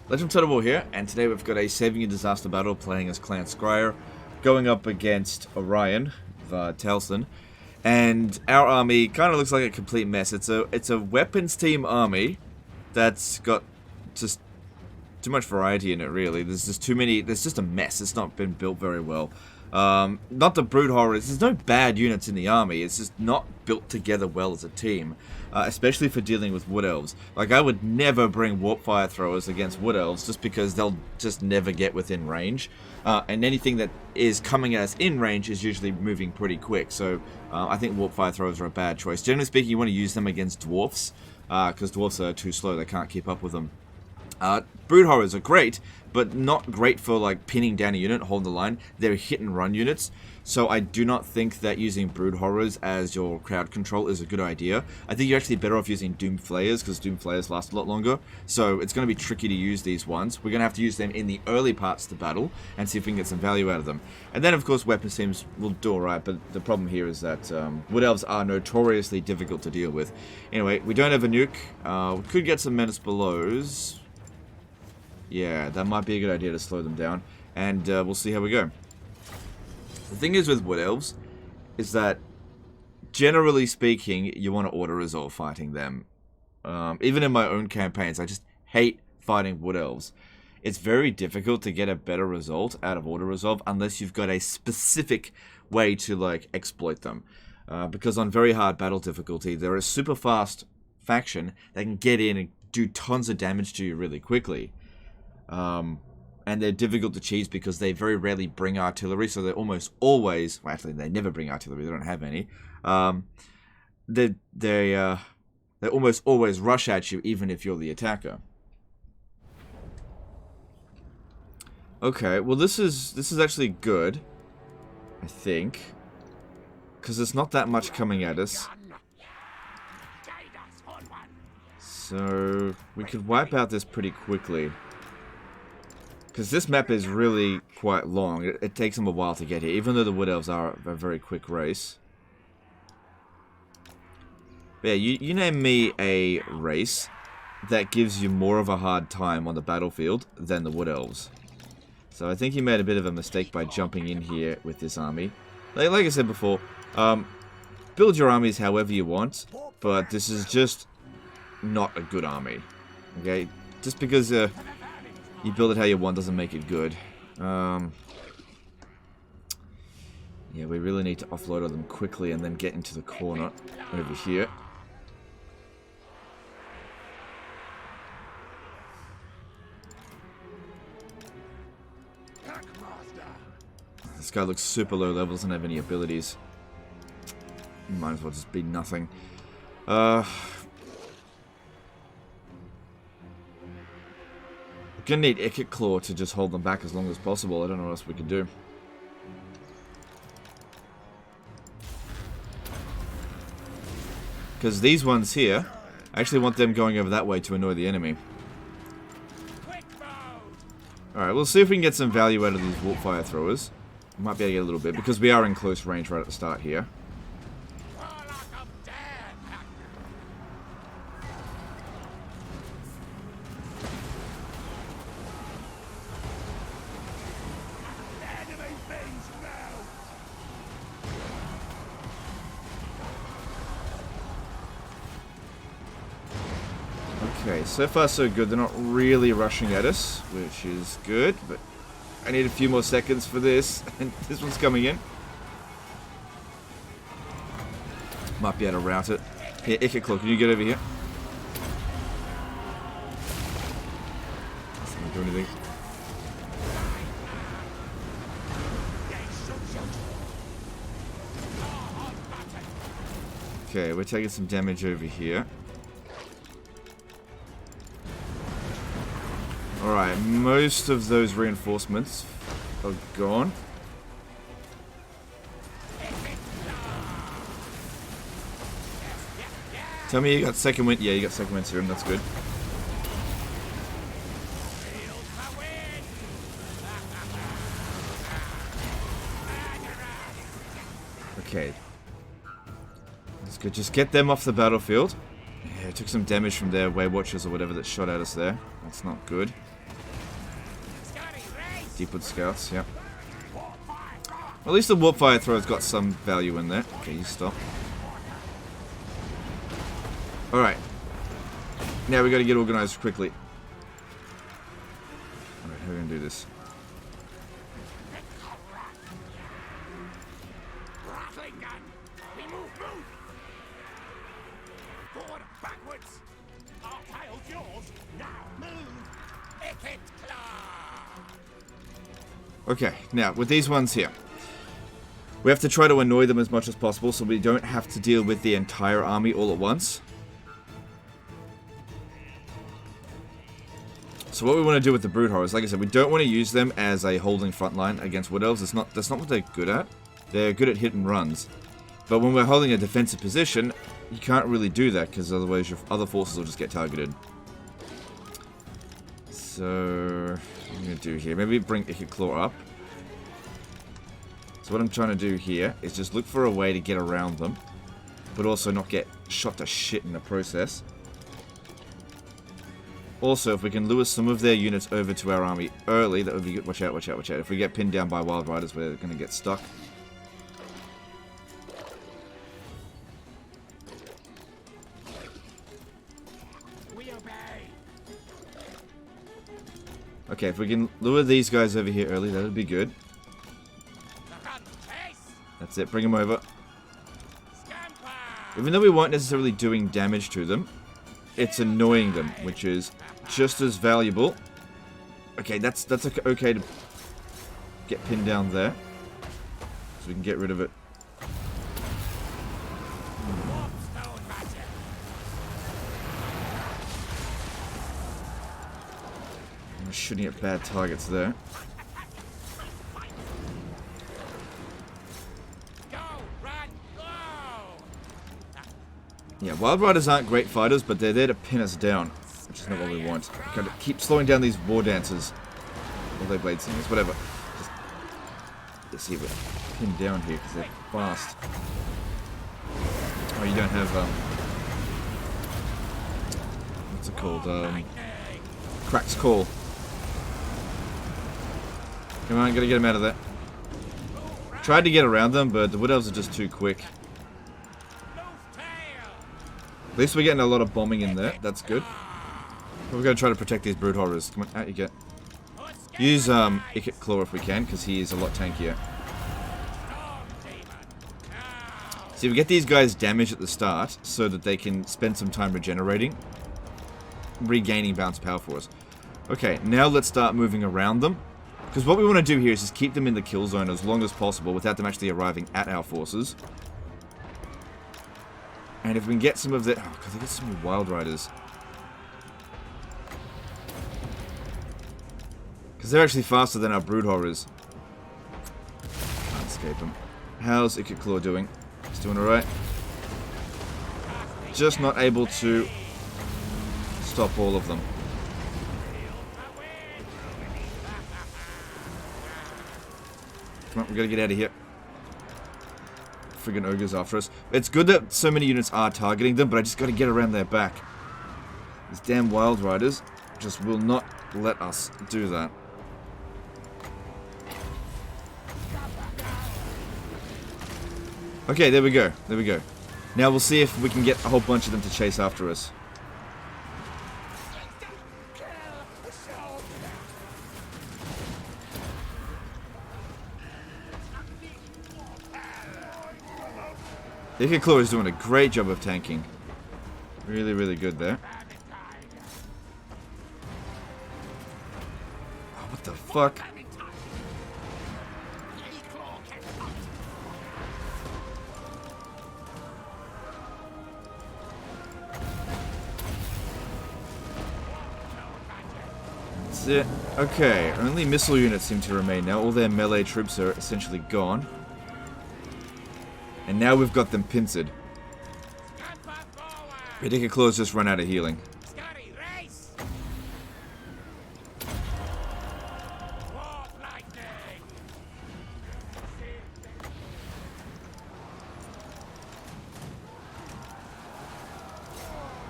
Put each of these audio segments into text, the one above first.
Legend of Total War here, and today we've got a Saving a Disaster battle playing as Clan Scryer, going up against Orion, Talston, and our army kind of looks like a complete mess. It's a weapons team army that's got just too much variety in it, really. There's just too many, there's just a mess. It's not been built very well. Not the Brood Horrors, there's no bad units in the army, it's just not built together well as a team. Especially for dealing with Wood Elves. Like, I would never bring Warp Fire Throwers against Wood Elves just because they'll just never get within range. And anything that is coming at us in range is usually moving pretty quick. So I think Warp Fire Throwers are a bad choice. Generally speaking, you want to use them against Dwarfs, because Dwarfs are too slow, they can't keep up with them. Brood Horrors are great, but not great for like pinning down a unit, holding the line. They're hit and run units, so I do not think that using Brood Horrors as your crowd control is a good idea. I think you're actually better off using Doom Flayers, because Doom Flayers last a lot longer, so it's going to be tricky to use these ones. We're going to have to use them in the early parts of the battle, and see if we can get some value out of them. And then of course weapons teams will do alright, but the problem here is that Wood Elves are notoriously difficult to deal with. Anyway, we don't have a nuke. We could get some Menace Belows. Yeah, that might be a good idea to slow them down, and we'll see how we go. The thing is with Wood Elves, is that, generally speaking, you want to auto-resolve fighting them. Even in my own campaigns, I just hate fighting Wood Elves. It's very difficult to get a better result out of auto-resolve unless you've got a specific way to, like, exploit them. Because on very hard battle difficulty, they're a super fast faction that can get in and do tons of damage to you really quickly. And they're difficult to cheese because they very rarely bring artillery, so they're almost always, well, actually they never bring artillery, they don't have any. They almost always rush at you even if you're the attacker. Okay, well this is actually good, I think, because there's not that much coming at us. So we could wipe out this pretty quickly. Because this map is really quite long. It takes them a while to get here, even though the Wood Elves are a very quick race. But yeah, you name me a race that gives you more of a hard time on the battlefield than the Wood Elves. So I think you made a bit of a mistake by jumping in here with this army. Like I said before, build your armies however you want, but this is just not a good army. Okay? Just because you build it how you want doesn't make it good. Yeah, we really need to offload on them quickly and then get into the corner over here. This guy looks super low level, doesn't have any abilities. Might as well just be nothing. Gonna need Icket Claw to just hold them back as long as possible. I don't know what else we can do. Because these ones here, I actually want them going over that way to annoy the enemy. Alright, we'll see if we can get some value out of these Warp Fire Throwers. We might be able to get a little bit, because we are in close range right at the start here. Okay, so far so good. They're not really rushing at us, which is good, but I need a few more seconds for this, and this one's coming in. Might be able to route it. Here, Icket Claw, can you get over here? Doesn't do anything. Okay, we're taking some damage over here. Alright, most of those reinforcements are gone. Tell me you got second wind. Yeah, you got second wind serum, that's good. Okay. That's good. Just get them off the battlefield. Yeah, took some damage from their Way Watchers or whatever that shot at us there. That's not good. Deepwood Scouts, yep. At least the warp fire thrower's got some value in there. Okay, you stop. Alright. Now we gotta get organized quickly. Alright, how are we gonna do this? Okay, now with these ones here, we have to try to annoy them as much as possible so we don't have to deal with the entire army all at once. So what we want to do with the Brood Horrors, like I said, we don't want to use them as a holding front line against Wood Elves. That's not what they're good at. They're good at hit and runs. But when we're holding a defensive position, you can't really do that because otherwise your other forces will just get targeted. So, what I'm going to do here, maybe bring Ichor Claw up. So what I'm trying to do here is just look for a way to get around them, but also not get shot to shit in the process. Also, if we can lure some of their units over to our army early, that would be good. Watch out, watch out, watch out. If we get pinned down by Wild Riders, we're going to get stuck. Okay, if we can lure these guys over here early, that would be good. That's it, bring them over. Even though we weren't necessarily doing damage to them, it's annoying them, which is just as valuable. Okay, that's okay to get pinned down there. So we can get rid of it. I'm shooting at bad targets there. Yeah, Wild Riders aren't great fighters, but they're there to pin us down, which is not what we want. We gotta keep slowing down these War Dancers. Or they Blade Singers, whatever. Just, let's see if we're pinned down here, because they're fast. Oh, you don't have, what's it called? Crack's Call. Come on, gotta get him out of there. Tried to get around them, but the Wood Elves are just too quick. At least we're getting a lot of bombing in there. That's good. But we're going to try to protect these Brood Horrors. Come on, out you get. Use Ichor Claw if we can, because he is a lot tankier. See, we get these guys damaged at the start, so that they can spend some time regenerating. Regaining bounce power for us. Okay, now let's start moving around them. Because what we want to do here is just keep them in the kill zone as long as possible without them actually arriving at our forces. And if we can get some of the... Oh, because they get so many Wild Riders. Because they're actually faster than our Brood Horrors. Can't escape them. How's Ichor Claw doing? He's doing alright. Just not able to stop all of them. Come on, we gotta get out of here. Friggin' ogres after us. It's good that so many units are targeting them, but I just gotta get around their back. These damn Wild Riders just will not let us do that. Okay, there we go. There we go. Now we'll see if we can get a whole bunch of them to chase after us. Ichor Claw is doing a great job of tanking. Really, really good there. Oh, what the fuck? That's it. Okay, only missile units seem to remain now. All their melee troops are essentially gone. And now we've got them pincered. Ichor Claw's just run out of healing.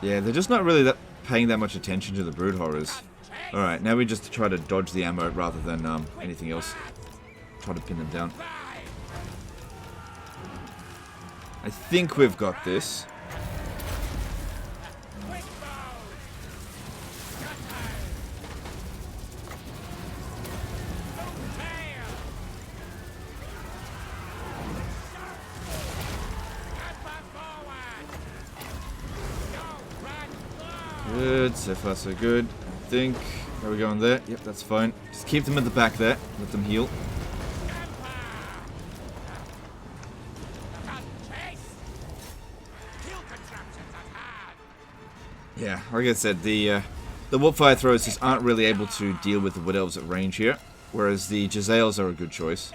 Yeah, they're just not really paying that much attention to the Brood Horrors. Alright, now we just try to dodge the ammo rather than anything else. Try to pin them down. I think we've got this. Good, so far so good. I think. Are we going there? Yep, that's fine. Just keep them at the back there. Let them heal. Yeah, like I said, the warp fire throwers just aren't really able to deal with the Wood Elves at range here, whereas the Jezzails are a good choice.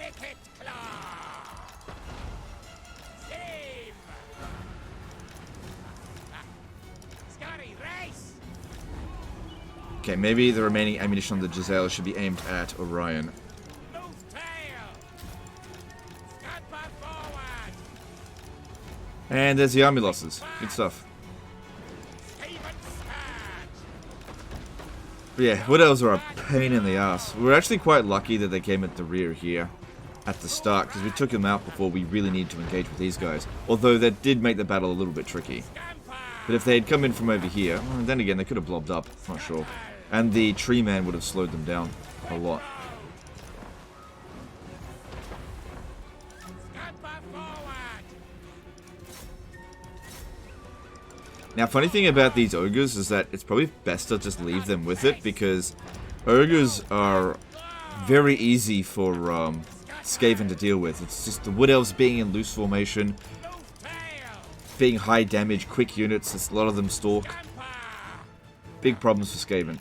Okay, maybe the remaining ammunition on the Jezzails should be aimed at Orion. And there's the army losses. Good stuff. But yeah, Wood Elves are a pain in the ass. We're actually quite lucky that they came at the rear here at the start, because we took them out before we really needed to engage with these guys. Although that did make the battle a little bit tricky. But if they had come in from over here, well, then again, they could have blobbed up. Not sure. And the tree man would have slowed them down a lot. Now, funny thing about these ogres is that it's probably best to just leave them with it, because ogres are very easy for Skaven to deal with. It's just the Wood Elves being in loose formation, being high damage, quick units, a lot of them stalk. Big problems for Skaven.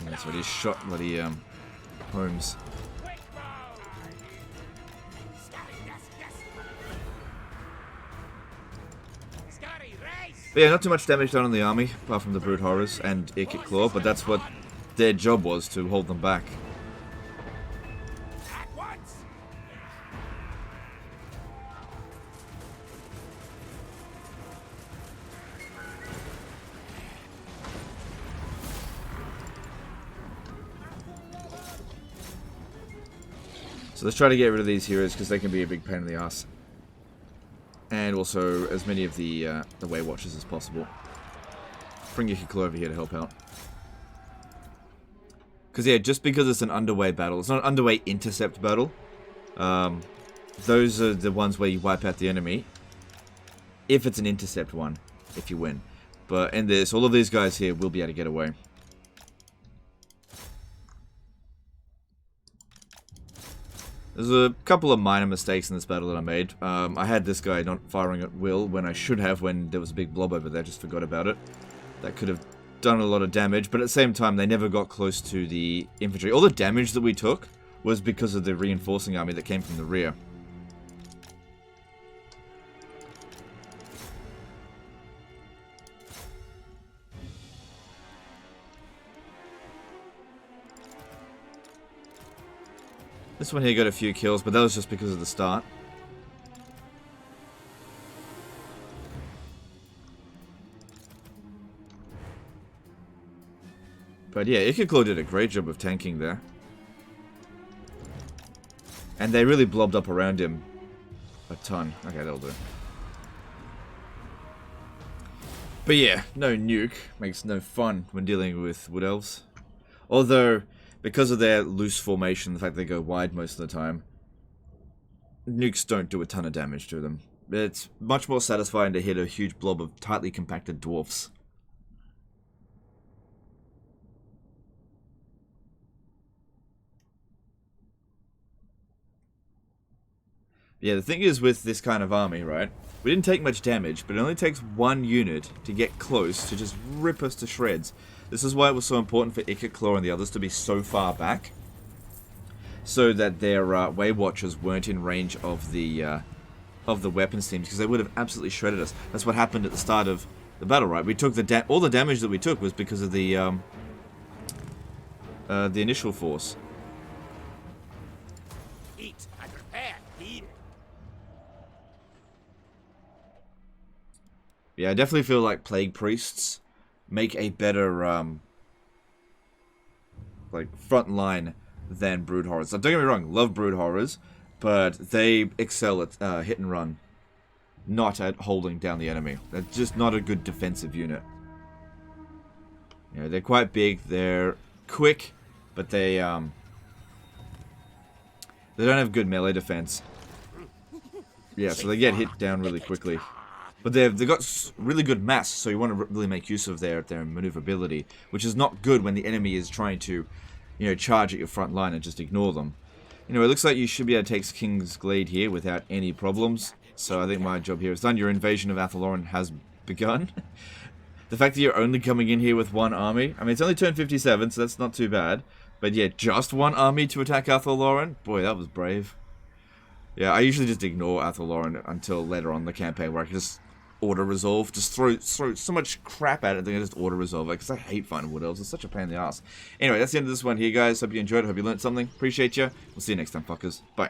And that's what he shot bloody Holmes. But yeah, not too much damage done on the army, apart from the Brood Horrors and Ikit Claw, but that's what their job was, to hold them back. So let's try to get rid of these heroes, because they can be a big pain in the ass. And also as many of the Way Watchers as possible. Bring your Claw over here to help out. Because yeah, just because it's an underway battle, it's not an underway intercept battle. Those are the ones where you wipe out the enemy. If it's an intercept one, if you win. But in this, all of these guys here will be able to get away. There's a couple of minor mistakes in this battle that I made. I had this guy not firing at will when I should have, when there was a big blob over there. Just forgot about it. That could have done a lot of damage, but at the same time, they never got close to the infantry. All the damage that we took was because of the reinforcing army that came from the rear. This one here got a few kills, but that was just because of the start. But yeah, Ikit did a great job of tanking there. And they really blobbed up around him a ton. Okay, that'll do. But yeah, no nuke makes no fun when dealing with Wood Elves. Although, because of their loose formation, the fact they go wide most of the time, nukes don't do a ton of damage to them. It's much more satisfying to hit a huge blob of tightly compacted dwarfs. Yeah, the thing is with this kind of army, right? We didn't take much damage, but it only takes one unit to get close to just rip us to shreds. This is why it was so important for Ikit Claw and the others to be so far back, so that their Way Watchers weren't in range of the weapons teams, because they would have absolutely shredded us. That's what happened at the start of the battle, right? We took all the damage that we took was because of the initial force. Eat and prepare, heal. Yeah, I definitely feel like Plague Priests make a better, like, front line than Brood Horrors. Now, don't get me wrong, love Brood Horrors, but they excel at hit and run, not at holding down the enemy. They're just not a good defensive unit. You know, they're quite big, they're quick, but they don't have good melee defense. Yeah, so they get hit down really quickly. But they've got really good mass, so you want to really make use of their maneuverability, which is not good when the enemy is trying to, you know, charge at your front line and just ignore them. You know, it looks like you should be able to take King's Glade here without any problems. So I think my job here is done. Your invasion of Athaloran has begun. The fact that you're only coming in here with one army, I mean, it's only turn 57, so that's not too bad. But yeah, just one army to attack Athaloran? Boy, that was brave. Yeah, I usually just ignore Athaloran until later on in the campaign where I can just auto-resolve. Just throw so much crap at it, then I just auto-resolve it, because I hate fighting Wood Elves. It's such a pain in the ass. Anyway, that's the end of this one here, guys. Hope you enjoyed it. Hope you learned something. Appreciate you. We'll see you next time, fuckers. Bye.